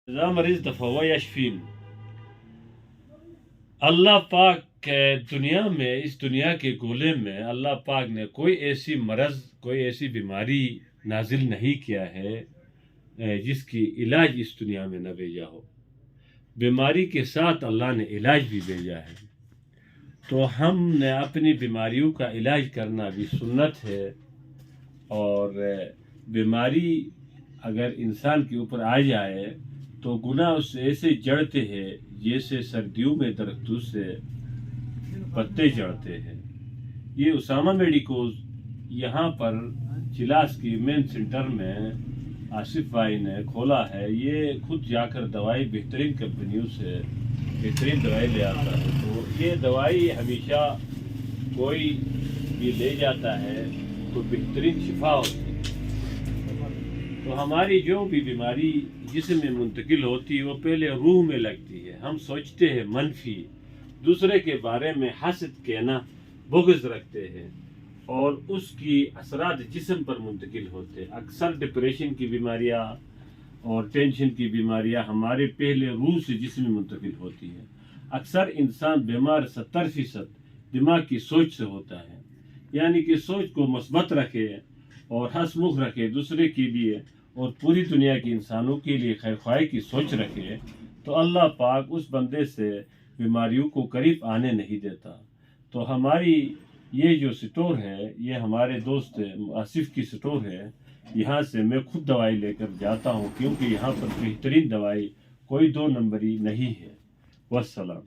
إذا مرضت فهو يشفين. اللہ پاک کے دنیا میں، اس دنیا کے گولے میں اللہ پاک نے کوئی ایسی مرض، کوئی ایسی بیماری نازل نہیں کیا ہے جس کی علاج اس دنیا میں نہ بھیجا ہو۔ بیماری کے ساتھ اللہ نے علاج بھی بھیجا ہے، تو ہم نے اپنی بیماریوں کا علاج کرنا بھی سنت ہے۔ اور بیماری اگر انسان کے اوپر آ جائے تو گناہ اس سے ایسے جڑتے ہیں جیسے سردیوں میں درختوں سے پتے جڑتے ہیں۔ یہ اسامہ میڈیکوز یہاں پر چلاس کی مین سینٹر میں آصف بھائی نے کھولا ہے۔ یہ خود جا کر دوائی بہترین کمپنیوں سے بہترین دوائی لے آتا ہے، تو یہ دوائی ہمیشہ کوئی بھی لے جاتا ہے تو بہترین شفا ہوتی ہے۔ تو ہماری جو بھی بیماری جسم میں منتقل ہوتی ہے وہ پہلے روح میں لگتی ہے۔ ہم سوچتے ہیں منفی، دوسرے کے بارے میں حسد کہنا، بغض رکھتے ہیں، اور اس کی اثرات جسم پر منتقل ہوتے ہیں۔ اکثر ڈپریشن کی بیماریاں اور ٹینشن کی بیماریاں ہمارے پہلے روح سے جسم میں منتقل ہوتی ہیں۔ اکثر انسان بیمار 70% دماغ کی سوچ سے ہوتا ہے، یعنی کہ سوچ کو مثبت رکھے اور ہنسمکھ رکھے دوسرے کے لیے اور پوری دنیا کے انسانوں کے لیے خیر خواہی کی سوچ رکھے، تو اللہ پاک اس بندے سے بیماریوں کو قریب آنے نہیں دیتا۔ تو ہماری یہ جو سٹور ہے، یہ ہمارے دوست آصف کی سٹور ہے، یہاں سے میں خود دوائی لے کر جاتا ہوں، کیونکہ یہاں پر بہترین دوائی کوئی 2 نمبری نہیں ہے۔ والسلام۔